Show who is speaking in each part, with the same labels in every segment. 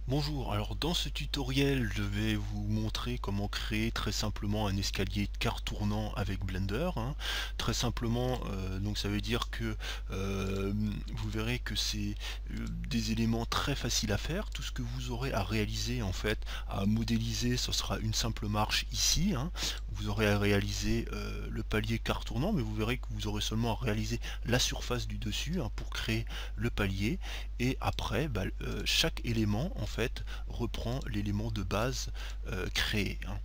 Speaker 1: Bonjour, alors dans ce tutoriel je vais vous montrer comment créer très simplement un escalier de car tournant avec Blender, hein. Très simplement, donc ça veut dire que vous verrez que c'est des éléments très faciles à faire. Tout ce que vous aurez à réaliser en fait, à modéliser, ce sera une simple marche ici, hein. Vous aurez à réaliser le palier car tournant, mais vous verrez que vous aurez seulement à réaliser la surface du dessus, hein, pour créer le palier. Et après chaque élément en fait reprend l'élément de base créé, hein.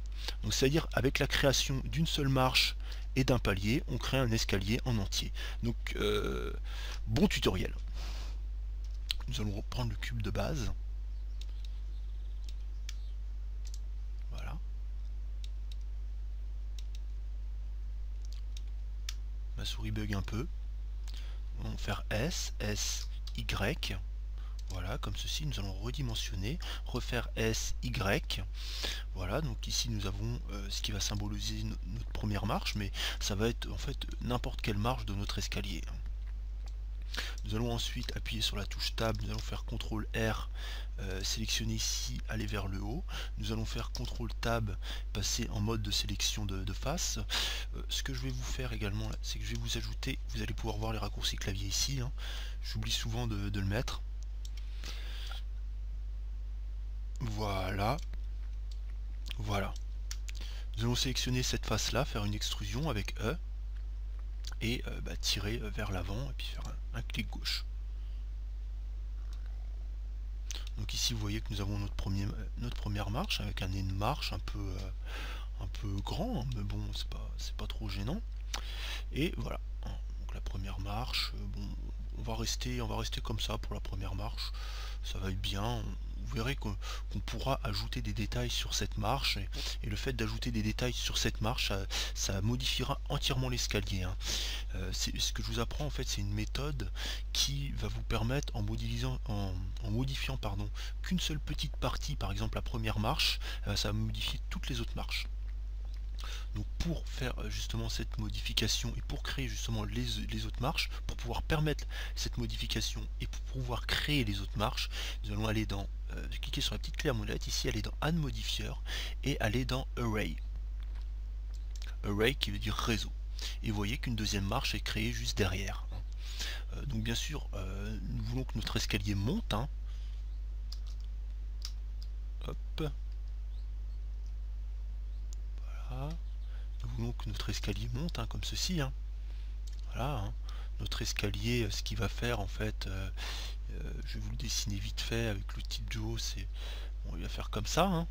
Speaker 1: Donc c'est à dire avec la création d'une seule marche et d'un palier on crée un escalier en entier. Donc bon tutoriel. Nous allons reprendre le cube de base, voilà, ma souris bug un peu, on va faire S, S, Y. Voilà, comme ceci, nous allons redimensionner, refaire S, Y. Voilà, donc ici nous avons ce qui va symboliser notre première marche, mais ça va être en fait n'importe quelle marche de notre escalier. Nous allons ensuite appuyer sur la touche Tab, nous allons faire CTRL R, sélectionner ici, aller vers le haut. Nous allons faire CTRL Tab, passer en mode de sélection de face. Ce que je vais vous faire également, c'est que je vais vous ajouter, vous allez pouvoir voir les raccourcis clavier ici, hein. J'oublie souvent de le mettre. Voilà, voilà. Nous allons sélectionner cette face là, faire une extrusion avec E et tirer vers l'avant et puis faire un clic gauche. Donc ici vous voyez que nous avons notre première marche avec un nez de marche un peu grand, hein, mais bon c'est pas trop gênant. Et voilà, hein, donc la première marche, bon on va rester comme ça pour la première marche, ça va être bien. Vous verrez qu'on pourra ajouter des détails sur cette marche, et le fait d'ajouter des détails sur cette marche, ça modifiera entièrement l'escalier, hein. Ce que je vous apprends en fait, c'est une méthode qui va vous permettre en modifiant pardon, qu'une seule petite partie, par exemple la première marche, ça va modifier toutes les autres marches. Donc pour faire justement cette modification et pour créer justement les autres marches, pour pouvoir permettre cette modification et pour pouvoir créer les autres marches, nous allons aller dans, cliquer sur la petite clé à molette, ici aller dans Add Modifier et aller dans Array. Array qui veut dire réseau. Et vous voyez qu'une deuxième marche est créée juste derrière. Donc bien sûr, nous voulons que notre escalier monte, hein. Hop. Voilà. Nous voulons que notre escalier monte, hein, comme ceci, hein. Voilà, hein. Notre escalier, ce qu'il va faire en fait, je vais vous le dessiner vite fait avec l'outil de Joe, c'est bon, il va faire comme ça, hein.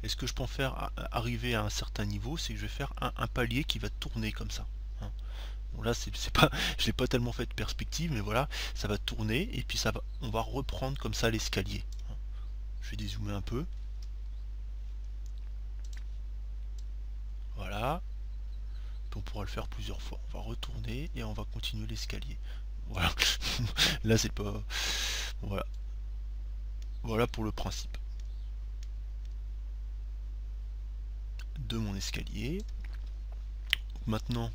Speaker 1: Et ce que je peux en faire arriver à un certain niveau, c'est que je vais faire un palier qui va tourner comme ça, hein. Bon là c'est pas, je l'ai pas tellement fait de perspective, mais voilà, ça va tourner et puis on va reprendre comme ça l'escalier, hein. Je vais dézoomer un peu. Voilà. Puis on pourra le faire plusieurs fois. On va retourner et on va continuer l'escalier. Voilà. Là c'est pas. Voilà. Voilà pour le principe de mon escalier. Donc maintenant,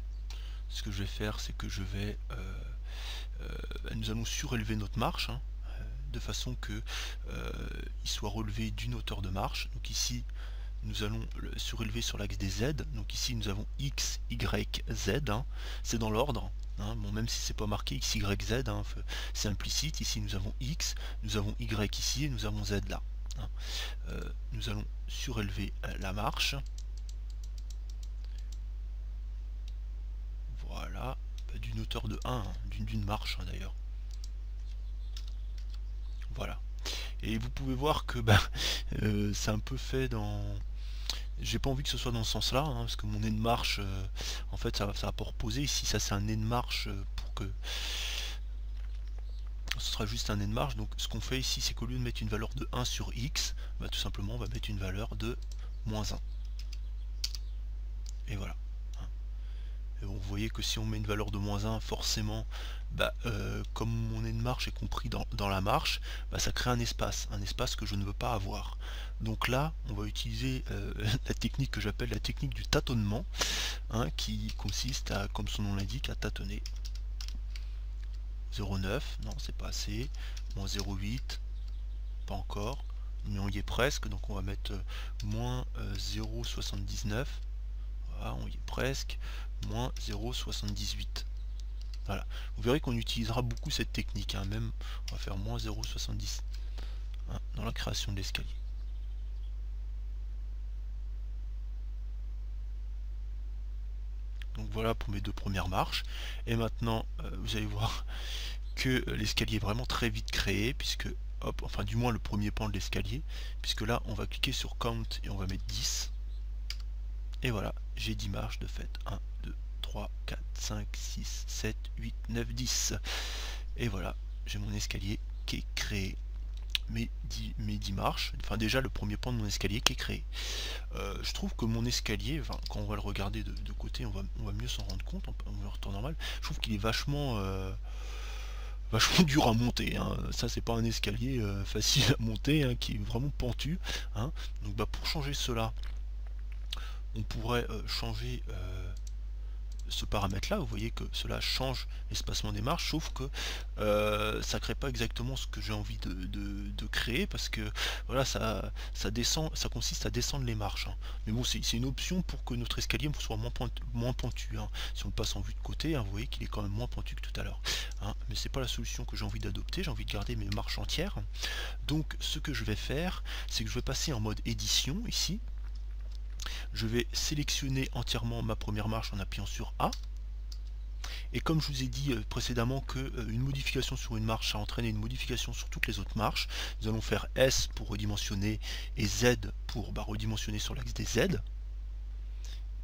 Speaker 1: ce que je vais faire, c'est que je vais. Nous allons surélever notre marche, hein, de façon que il soit relevé d'une hauteur de marche. Donc ici, nous allons le surélever sur l'axe des Z. Donc ici nous avons X, Y, Z, hein. C'est dans l'ordre, hein. Bon, même si c'est pas marqué X, Y, Z, hein, c'est implicite. Ici nous avons X, nous avons Y ici et nous avons Z là, hein. Nous allons surélever la marche. Voilà, d'une hauteur de 1, hein, d'une marche, hein, d'ailleurs. Voilà. Et vous pouvez voir que c'est un peu fait dans... J'ai pas envie que ce soit dans ce sens là, hein, parce que mon nez de marche, en fait ça va pas reposer. Ici ça c'est un nez de marche pour que ce sera juste un nez de marche. Donc ce qu'on fait ici, c'est qu'au lieu de mettre une valeur de 1 sur X, tout simplement on va mettre une valeur de moins 1. Et voilà. Et vous voyez que si on met une valeur de moins 1, forcément, comme mon nez de marche est compris dans la marche, ça crée un espace que je ne veux pas avoir. Donc là, on va utiliser la technique que j'appelle la technique du tâtonnement, hein, qui consiste à, comme son nom l'indique, à tâtonner. 0,9, non c'est pas assez, moins 0,8, pas encore, mais on y est presque, donc on va mettre moins 0,79. Voilà, on y est presque, moins 0,78. Voilà, vous verrez qu'on utilisera beaucoup cette technique, hein. Même on va faire moins 0,70 hein, dans la création de l'escalier. Donc voilà pour mes deux premières marches. Et maintenant, vous allez voir que l'escalier est vraiment très vite créé, puisque, hop, enfin du moins le premier pan de l'escalier, puisque là on va cliquer sur Count et on va mettre 10. Et voilà, j'ai 10 marches de fait. 1, 2, 3, 4, 5, 6, 7, 8, 9, 10. Et voilà, j'ai mon escalier qui est créé. Mes 10 marches, enfin déjà le premier pan de mon escalier qui est créé. Je trouve que mon escalier, enfin, quand on va le regarder de côté, on va mieux s'en rendre compte, en temps normal, je trouve qu'il est vachement dur à monter, hein. Ça c'est pas un escalier facile à monter, hein, qui est vraiment pentu, hein. Donc bah, pour changer cela, on pourrait changer ce paramètre là. Vous voyez que cela change l'espacement des marches, sauf que ça crée pas exactement ce que j'ai envie de créer, parce que voilà, ça descend, ça consiste à descendre les marches, hein. Mais bon, c'est une option pour que notre escalier soit moins pentu, hein. Si on le passe en vue de côté, hein, vous voyez qu'il est quand même moins pentu que tout à l'heure, hein. Mais c'est pas la solution que j'ai envie d'adopter. J'ai envie de garder mes marches entières. Donc ce que je vais faire, c'est que je vais passer en mode édition ici. Je vais sélectionner entièrement ma première marche en appuyant sur A. Et comme je vous ai dit précédemment que une modification sur une marche a entraîné une modification sur toutes les autres marches, nous allons faire S pour redimensionner et Z pour redimensionner sur l'axe des Z.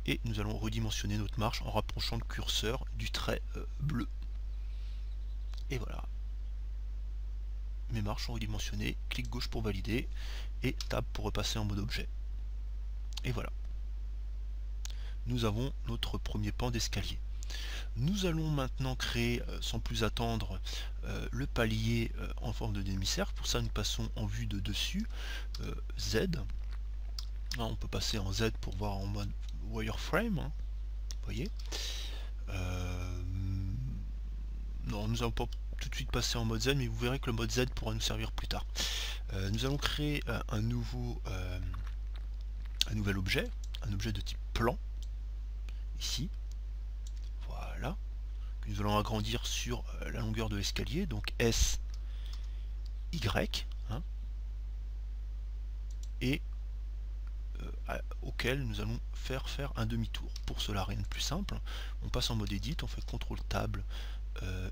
Speaker 1: Et nous allons redimensionner notre marche en rapprochant le curseur du trait bleu. Et voilà. Mes marches sont redimensionnées. Clic gauche pour valider et Tab pour repasser en mode objet. Et voilà. Nous avons notre premier pan d'escalier. Nous allons maintenant créer, sans plus attendre, le palier en forme de demi-cercle. Pour ça, nous passons en vue de dessus, Z. Là, on peut passer en Z pour voir en mode wireframe, hein, vous voyez. Non, nous n'allons pas tout de suite passer en mode Z, mais vous verrez que le mode Z pourra nous servir plus tard. Nous allons créer un nouvel objet, un objet de type plan, ici. Voilà. Que nous allons agrandir sur la longueur de l'escalier, donc S, Y, hein, et auquel nous allons faire un demi-tour. Pour cela, rien de plus simple. On passe en mode Edit, on fait CTRL Tab,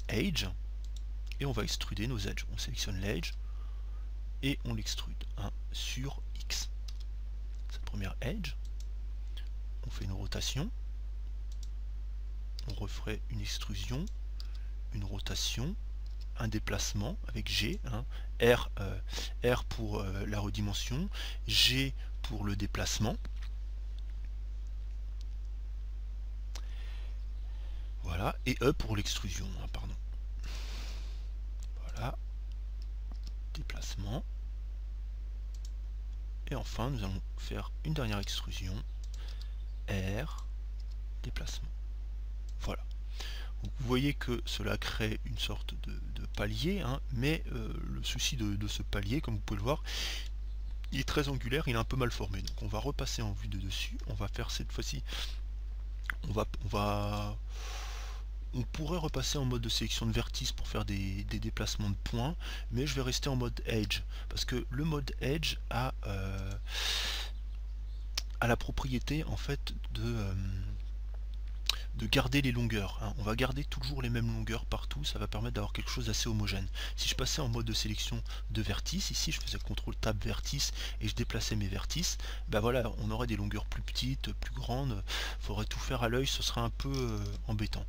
Speaker 1: Edge, et on va extruder nos edges. On sélectionne l'edge et on l'extrude, hein, sur X. Cette première edge, on fait une rotation, on referait une extrusion, une rotation, un déplacement avec G, hein, R pour la redimension, G pour le déplacement. Voilà, et E pour l'extrusion, hein, pardon. Voilà, déplacement. Et enfin, nous allons faire une dernière extrusion, R, déplacement. Voilà. Donc, vous voyez que cela crée une sorte de palier, hein, mais le souci de ce palier, comme vous pouvez le voir, il est très angulaire, il est un peu mal formé. Donc on va repasser en vue de dessus. On va faire cette fois-ci, on pourrait repasser en mode de sélection de vertice pour faire des déplacements de points, mais je vais rester en mode Edge, parce que le mode Edge a la propriété en fait de garder les longueurs, hein. On va garder toujours les mêmes longueurs partout, ça va permettre d'avoir quelque chose d'assez homogène. Si je passais en mode de sélection de vertice, ici je faisais CTRL Tab vertice et je déplaçais mes vertices, ben voilà, on aurait des longueurs plus petites, plus grandes, il faudrait tout faire à l'œil, ce serait un peu embêtant.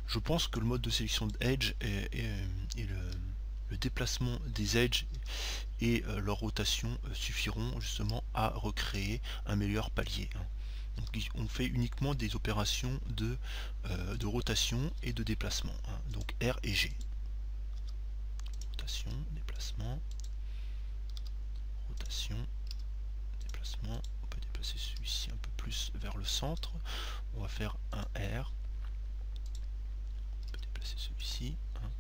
Speaker 1: Je pense que le mode de sélection de Edge et le déplacement des edges et leur rotation suffiront justement à recréer un meilleur palier, hein. Donc on fait uniquement des opérations de rotation et de déplacement, hein. Donc R et G. Rotation, déplacement, rotation, déplacement. On peut déplacer celui-ci un peu plus vers le centre. On va faire un R. On peut déplacer celui-ci, hein.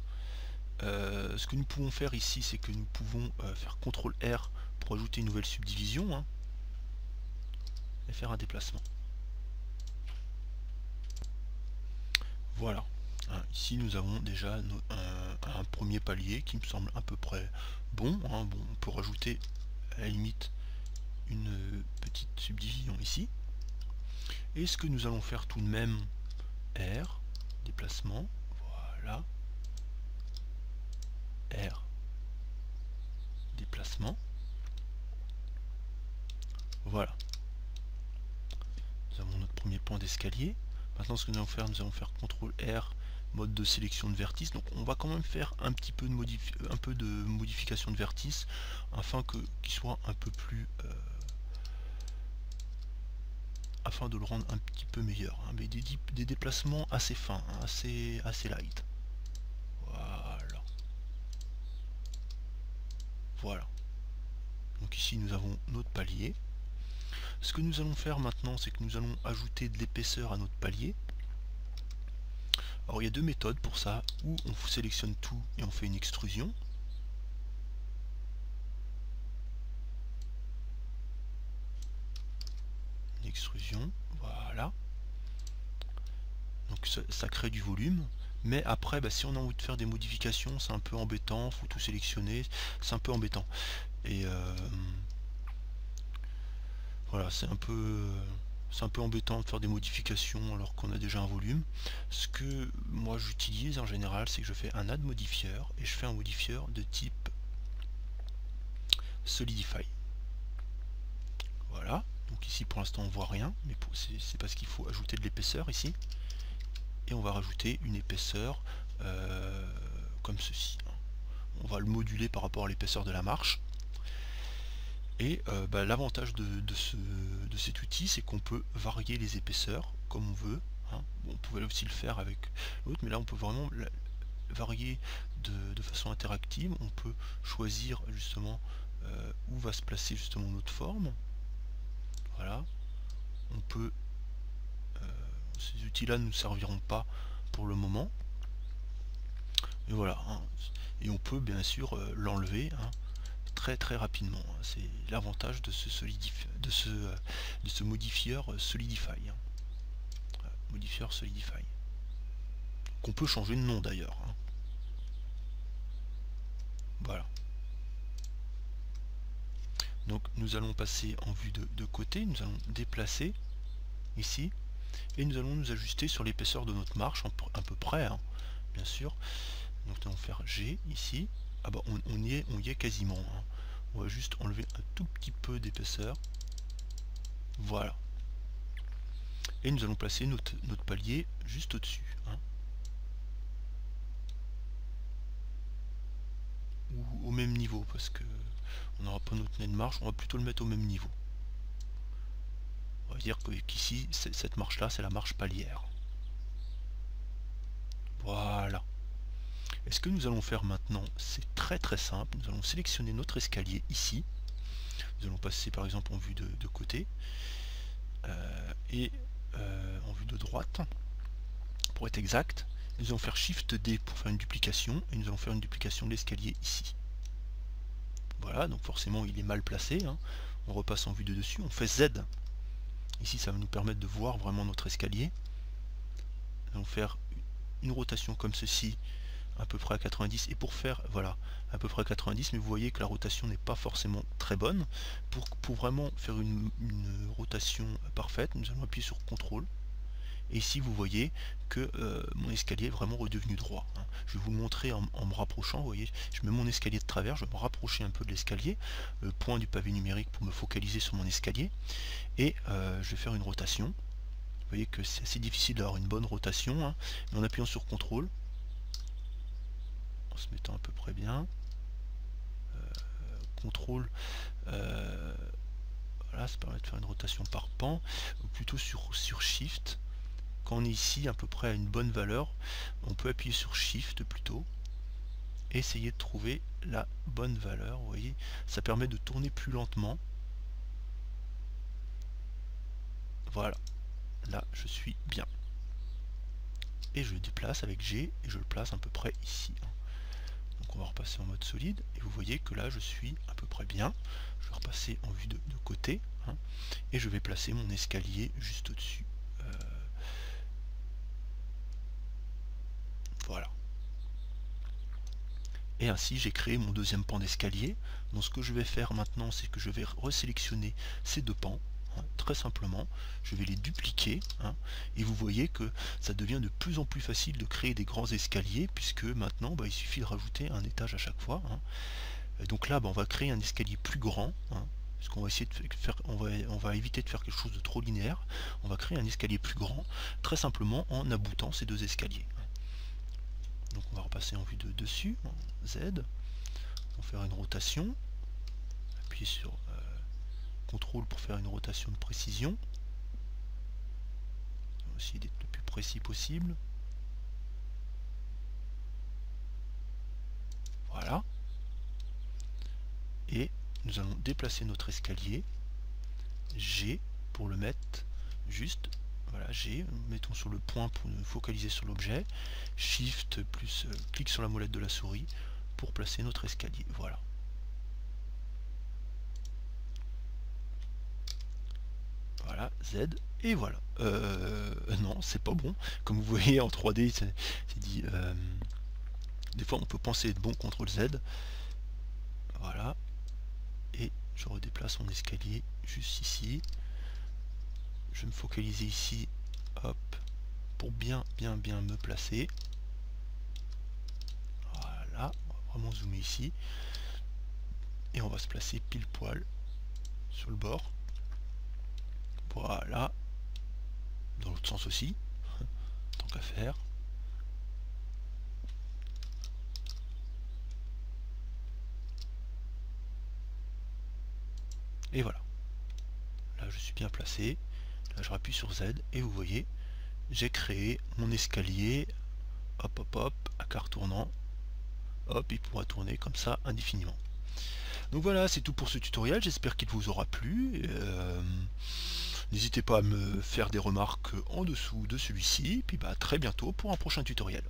Speaker 1: Ce que nous pouvons faire ici, c'est que nous pouvons faire CTRL R pour ajouter une nouvelle subdivision, hein, et faire un déplacement. Voilà. Hein, ici nous avons déjà un premier palier qui me semble à peu près bon, hein. Bon, on peut rajouter à la limite une petite subdivision ici. Et ce que nous allons faire tout de même, R, déplacement, voilà, R, déplacement, voilà. Nous avons notre premier point d'escalier. Maintenant ce que nous allons faire CTRL R, mode de sélection de vertice. Donc on va quand même faire un petit peu de modification de vertice afin qu'il soit un peu plus afin de le rendre un petit peu meilleur, hein, mais des déplacements assez fins, hein, assez light. Voilà. Voilà. Donc ici nous avons notre palier. Ce que nous allons faire maintenant, c'est que nous allons ajouter de l'épaisseur à notre palier. Alors il y a deux méthodes pour ça, où on sélectionne tout et on fait une extrusion. Une extrusion, voilà. Donc ça crée du volume. Mais après, bah, si on a envie de faire des modifications, c'est un peu embêtant, faut tout sélectionner, c'est un peu embêtant. Et voilà, c'est un peu embêtant de faire des modifications alors qu'on a déjà un volume. Ce que moi j'utilise en général, c'est que je fais un add modifier et je fais un modifieur de type solidify. Voilà, donc ici pour l'instant on voit rien, mais c'est parce qu'il faut ajouter de l'épaisseur ici. Et on va rajouter une épaisseur comme ceci. On va le moduler par rapport à l'épaisseur de la marche. Et bah, l'avantage de cet outil, c'est qu'on peut varier les épaisseurs comme on veut. Hein. Bon, on pouvait aussi le faire avec l'autre, mais là on peut vraiment varier de façon interactive. On peut choisir justement où va se placer justement notre forme. Voilà. On peut ces outils-là ne nous serviront pas pour le moment. Et voilà. Hein. Et on peut bien sûr l'enlever hein, très rapidement. Hein. C'est l'avantage de ce modifieur Solidify. Hein. Modifieur Solidify. Qu'on peut changer de nom d'ailleurs. Hein. Voilà. Donc nous allons passer en vue de côté, nous allons déplacer ici. Et nous allons nous ajuster sur l'épaisseur de notre marche, à peu près, hein, bien sûr. Donc nous allons faire G ici. Ah bah on y est quasiment. Hein. On va juste enlever un tout petit peu d'épaisseur. Voilà. Et nous allons placer notre palier juste au-dessus. Hein. Ou au même niveau, parce que on n'aura pas notre nez de marche, on va plutôt le mettre au même niveau. On va dire qu'ici, cette marche-là, c'est la marche palière. Voilà. Et ce que nous allons faire maintenant, c'est très simple. Nous allons sélectionner notre escalier ici. Nous allons passer par exemple en vue de côté et en vue de droite, pour être exact. Nous allons faire Shift D pour faire une duplication et nous allons faire une duplication de l'escalier ici. Voilà, donc forcément il est mal placé. Hein. On repasse en vue de dessus, on fait Z. Ici ça va nous permettre de voir vraiment notre escalier. Nous allons faire une rotation comme ceci, à peu près à 90, et pour faire, voilà, à peu près à 90, mais vous voyez que la rotation n'est pas forcément très bonne. Pour vraiment faire une rotation parfaite, nous allons appuyer sur CTRL, et ici vous voyez que mon escalier est vraiment redevenu droit. Hein. Je vais vous le montrer en me rapprochant, vous voyez, je mets mon escalier de travers, je vais me rapprocher un peu de l'escalier, le point du pavé numérique pour me focaliser sur mon escalier, et je vais faire une rotation. Vous voyez que c'est assez difficile d'avoir une bonne rotation, hein, mais en appuyant sur CTRL, en se mettant à peu près bien, CTRL, voilà, ça permet de faire une rotation par pan, ou plutôt sur Shift. Quand on est ici à peu près à une bonne valeur, on peut appuyer sur Shift plutôt, et essayer de trouver la bonne valeur. Vous voyez, ça permet de tourner plus lentement. Voilà, là je suis bien. Et je le déplace avec G et je le place à peu près ici. Donc on va repasser en mode solide, et vous voyez que là je suis à peu près bien. Je vais repasser en vue de côté, hein, et je vais placer mon escalier juste au-dessus. Voilà. Et ainsi j'ai créé mon deuxième pan d'escalier. Donc ce que je vais faire maintenant, c'est que je vais resélectionner ces deux pans, hein, très simplement. Je vais les dupliquer, hein, et vous voyez que ça devient de plus en plus facile de créer des grands escaliers, puisque maintenant il suffit de rajouter un étage à chaque fois, hein. Donc là on va créer un escalier plus grand, hein, parce qu'on va essayer de faire, on va éviter de faire quelque chose de trop linéaire. On va créer un escalier plus grand, très simplement en aboutant ces deux escaliers. Donc on va repasser en vue de dessus, en Z, on va faire une rotation, appuyer sur CTRL pour faire une rotation de précision, on va essayer d'être le plus précis possible, voilà, et nous allons déplacer notre escalier, G pour le mettre juste, voilà, G, mettons sur le point pour nous focaliser sur l'objet, Shift plus clic sur la molette de la souris pour placer notre escalier, voilà. Voilà, Z, et voilà. Non, c'est pas bon. Comme vous voyez en 3D, c'est dit... des fois on peut penser être bon, CTRL Z. Voilà. Et je redéplace mon escalier juste ici. Je vais me focaliser ici, hop, pour bien me placer. Voilà, on va vraiment zoomer ici. Et on va se placer pile poil sur le bord. Voilà. Dans l'autre sens aussi, tant qu'à faire. Et voilà. Là je suis bien placé. Là je rappuie sur Z et vous voyez, j'ai créé mon escalier. Hop hop hop, à quart tournant. Hop, il pourra tourner comme ça indéfiniment. Donc voilà, c'est tout pour ce tutoriel, j'espère qu'il vous aura plu. N'hésitez pas à me faire des remarques en dessous de celui-ci, puis à très bientôt pour un prochain tutoriel.